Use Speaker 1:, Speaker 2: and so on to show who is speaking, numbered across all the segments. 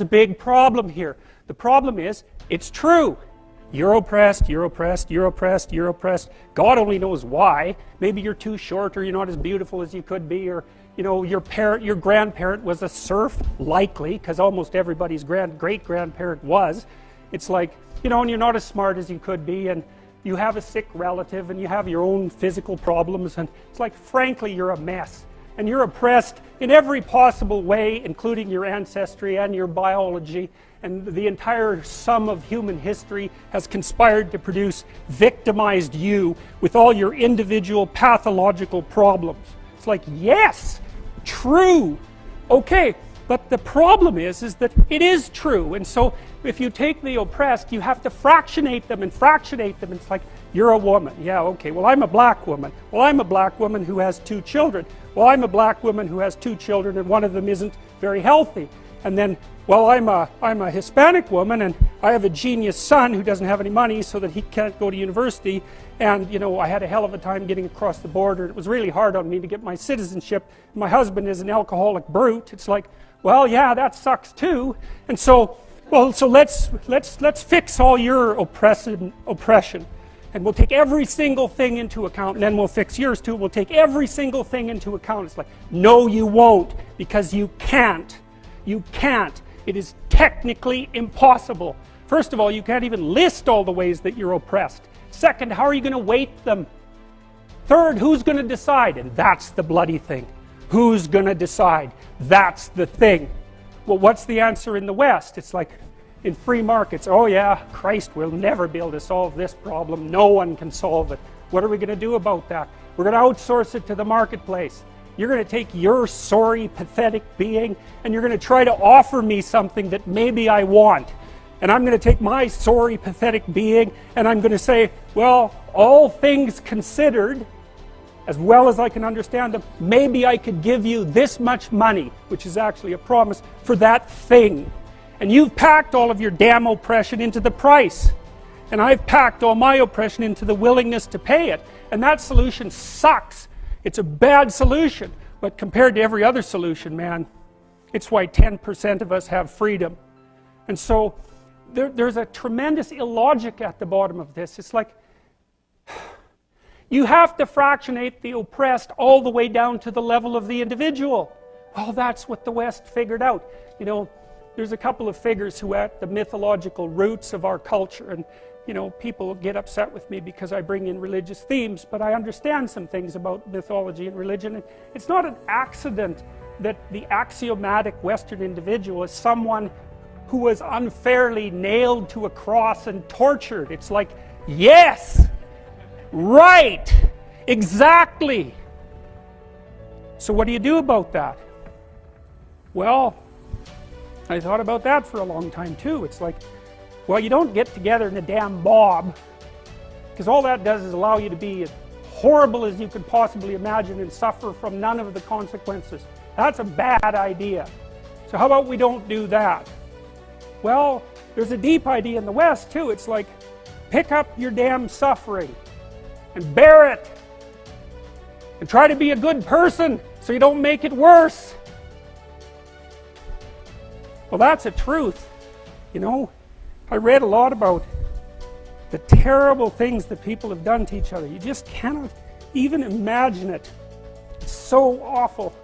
Speaker 1: a big problem here. The problem is, it's true. You're oppressed, you're oppressed, you're oppressed, you're oppressed. God only knows why. Maybe you're too short, or you're not as beautiful as you could be, or your grandparent was a serf, likely, because almost everybody's great-grandparent was. It's like, and you're not as smart as you could be, and you have a sick relative, and you have your own physical problems, and it's like, frankly, you're a mess. And you're oppressed in every possible way, including your ancestry and your biology, and the entire sum of human history has conspired to produce victimized you with all your individual pathological problems. It's like, yes, true. Okay, but the problem is that it is true. And so if you take the oppressed, you have to fractionate them and fractionate them. It's like, you're a woman. Yeah, okay, well, I'm a black woman. Well, I'm a black woman who has 2 children. Well, I'm a black woman who has 2 children and one of them isn't very healthy. And then, well, I'm a Hispanic woman and I have a genius son who doesn't have any money so that he can't go to university. And, I had a hell of a time getting across the border. It was really hard on me to get my citizenship. My husband is an alcoholic brute. It's like, well, yeah, that sucks too. And so, so let's fix all your oppression. And we'll take every single thing into account, and then we'll fix yours too. We'll take every single thing into account. It's like, no, you won't, because you can't. You can't. It is technically impossible. First of all, you can't even list all the ways that you're oppressed. Second, how are you going to weight them? Third, who's going to decide? And that's the bloody thing. Who's going to decide? That's the thing. Well, what's the answer in the West? It's like, in free markets, oh yeah, Christ will never be able to solve this problem. No one can solve it. What are we going to do about that? We're going to outsource it to the marketplace. You're going to take your sorry, pathetic being and you're going to try to offer me something that maybe I want. And I'm going to take my sorry, pathetic being and I'm going to say, well, all things considered, as well as I can understand them, maybe I could give you this much money, which is actually a promise, for that thing. And you've packed all of your damn oppression into the price. And I've packed all my oppression into the willingness to pay it. And that solution sucks. It's a bad solution. But compared to every other solution, man, it's why 10% of us have freedom. And so there's a tremendous illogic at the bottom of this. It's like, you have to fractionate the oppressed all the way down to the level of the individual. Well, that's what the West figured out. There's a couple of figures who are at the mythological roots of our culture, and people get upset with me because I bring in religious themes, but I understand some things about mythology and religion. And it's not an accident that the axiomatic Western individual is someone who was unfairly nailed to a cross and tortured. It's like, yes, right, exactly. So what do you do about that? Well, I thought about that for a long time too. It's like, well, you don't get together in a damn mob, because all that does is allow you to be as horrible as you could possibly imagine and suffer from none of the consequences. That's a bad idea. So how about we don't do that? Well, there's a deep idea in the West too. It's like, pick up your damn suffering and bear it and try to be a good person so you don't make it worse. Well, that's a truth. I read a lot about the terrible things that people have done to each other. You just cannot even imagine it. It's so awful.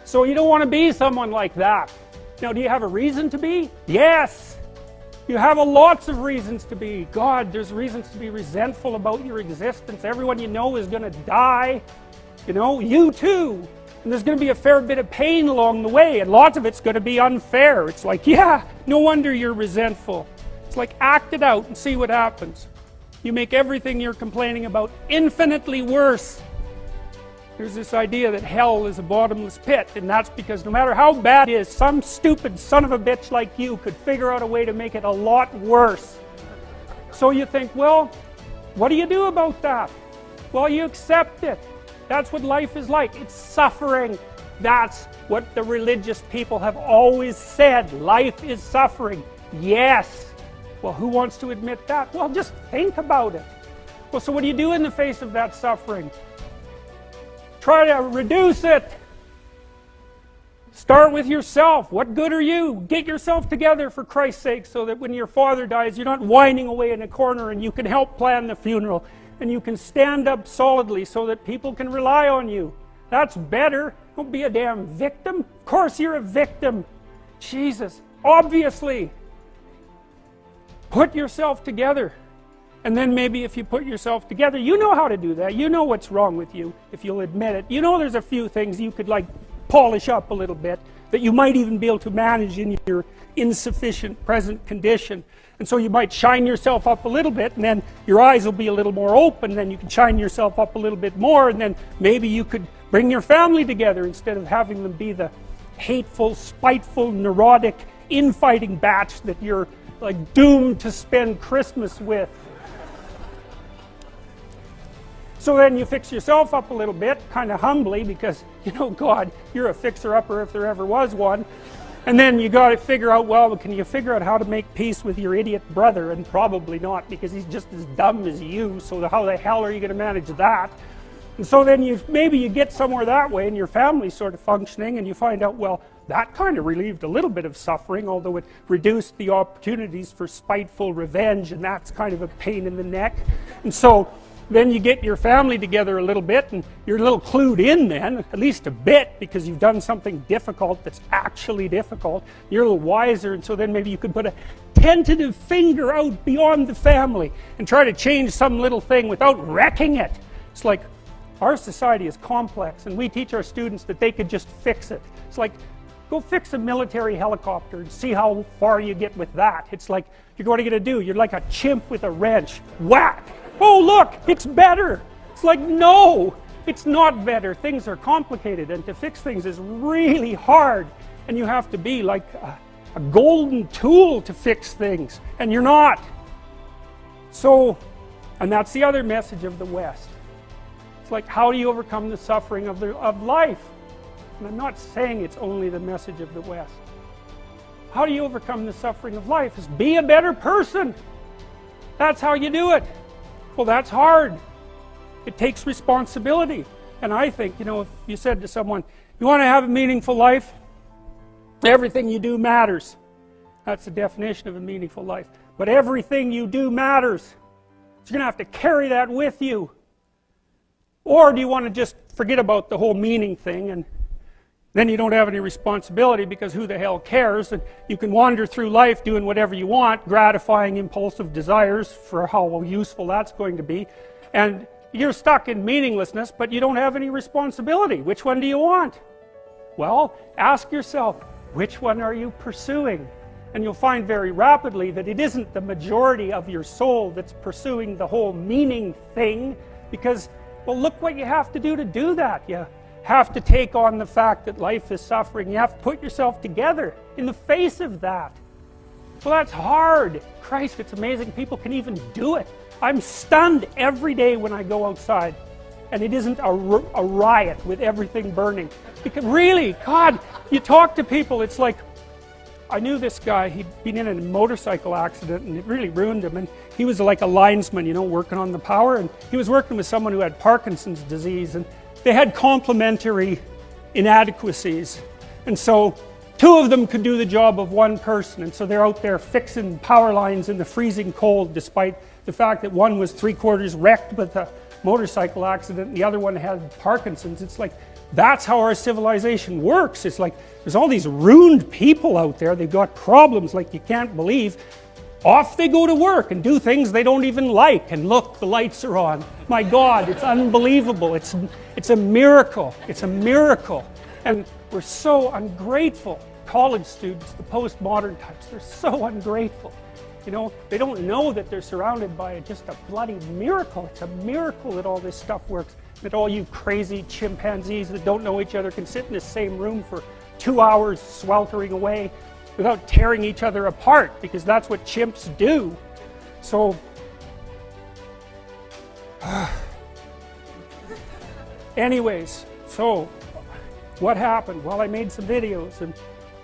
Speaker 1: So you don't want to be someone like that. Now, do you have a reason to be? Yes! You have lots of reasons to be. God, there's reasons to be resentful about your existence. Everyone you know is going to die. You too. And there's going to be a fair bit of pain along the way, and lots of it's going to be unfair. It's like, yeah, no wonder you're resentful. It's like, act it out and see what happens. You make everything you're complaining about infinitely worse. There's this idea that hell is a bottomless pit, and that's because no matter how bad it is, some stupid son of a bitch like you could figure out a way to make it a lot worse. So you think, well, what do you do about that? Well, you accept it. That's what life is like. It's suffering. That's what the religious people have always said. Life is suffering. Yes. Well, who wants to admit that? Well, just think about it. Well, so what do you do in the face of that suffering? Try to reduce it. Start with yourself. What good are you? Get yourself together for Christ's sake, so that when your father dies, you're not whining away in a corner, and you can help plan the funeral, and you can stand up solidly so that people can rely on you. That's better. Don't be a damn victim. Of course you're a victim. Jesus, obviously. Put yourself together. And then maybe if you put yourself together, you know how to do that. You know what's wrong with you, if you'll admit it. You know there's a few things you could like polish up a little bit, that you might even be able to manage in your insufficient present condition. And so you might shine yourself up a little bit, and then your eyes will be a little more open, and then you can shine yourself up a little bit more, and then maybe you could bring your family together instead of having them be the hateful, spiteful, neurotic, infighting batch that you're like doomed to spend Christmas with. So then you fix yourself up a little bit, kind of humbly, because, you know, God, you're a fixer-upper if there ever was one. And then you got to figure out, well, can you figure out how to make peace with your idiot brother? And probably not, because he's just as dumb as you, so how the hell are you going to manage that? And so then maybe you get somewhere that way, and your family's sort of functioning, and you find out, well, that kind of relieved a little bit of suffering, although it reduced the opportunities for spiteful revenge, and that's kind of a pain in the neck. And so then you get your family together a little bit, and you're a little clued in then, at least a bit, because you've done something difficult that's actually difficult. You're a little wiser, and so then maybe you could put a tentative finger out beyond the family and try to change some little thing without wrecking it. It's like, our society is complex, and we teach our students that they could just fix it. It's like, go fix a military helicopter and see how far you get with that. It's like, what are you going to do? You're like a chimp with a wrench. Whack! Oh look, it's better. It's like, no, it's not better. Things are complicated, and to fix things is really hard, and you have to be like a golden tool to fix things, and you're not. So, and that's the other message of the West. It's like, how do you overcome the suffering of life? And I'm not saying it's only the message of the West. How do you overcome the suffering of life? Is be a better person. That's how you do it. Well, that's hard. It takes responsibility. And I think, you know, if you said to someone, you want to have a meaningful life? Everything you do matters. That's the definition of a meaningful life. But everything you do matters. So you're going to have to carry that with you. Or do you want to just forget about the whole meaning thing, and then you don't have any responsibility, because who the hell cares? And you can wander through life doing whatever you want, gratifying impulsive desires for how useful that's going to be. And you're stuck in meaninglessness, but you don't have any responsibility. Which one do you want? Well, ask yourself, which one are you pursuing? And you'll find very rapidly that it isn't the majority of your soul that's pursuing the whole meaning thing, because, well, look what you have to do that. You have to take on the fact that life is suffering. You have to put yourself together in the face of that. Well, that's hard. Christ, it's amazing people can even do it. I'm stunned every day when I go outside, and it isn't a riot with everything burning. Because really, God, you talk to people, it's like, I knew this guy, he'd been in a motorcycle accident, and it really ruined him, and he was like a linesman, you know, working on the power, and he was working with someone who had Parkinson's disease, and they had complementary inadequacies, and so two of them could do the job of one person, and so they're out there fixing power lines in the freezing cold, despite the fact that one was 3/4 wrecked with a motorcycle accident and the other one had Parkinson's. It's like, that's how our civilization works. It's like, there's all these ruined people out there, they've got problems like you can't believe. Off they go to work and do things they don't even like, and look, the lights are on. My God, it's unbelievable. It's a miracle. It's a miracle. And we're so ungrateful. College students, the postmodern types, they're so ungrateful. You know, they don't know that they're surrounded by just a bloody miracle. It's a miracle that all this stuff works. That all you crazy chimpanzees that don't know each other can sit in the same room for 2 hours sweltering away without tearing each other apart, because that's what chimps do. So, anyways, so what happened? Well, I made some videos, and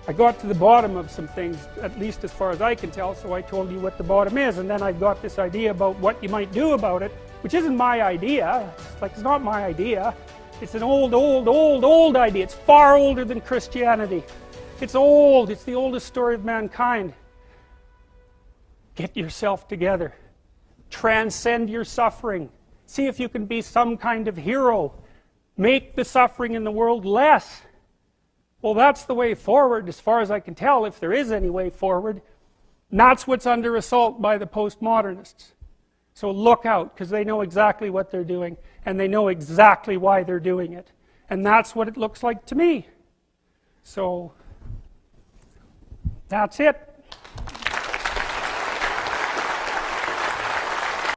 Speaker 1: I got to the bottom of some things, at least as far as I can tell, so I told you what the bottom is, and then I got this idea about what you might do about it, which isn't my idea. It's not my idea. It's an old idea. It's far older than Christianity. It's old. It's the oldest story of mankind. Get yourself together. Transcend your suffering. See if you can be some kind of hero. Make the suffering in the world less. Well, that's the way forward, as far as I can tell, if there is any way forward. And that's what's under assault by the postmodernists. So look out, because they know exactly what they're doing, and they know exactly why they're doing it. And that's what it looks like to me. So, that's it.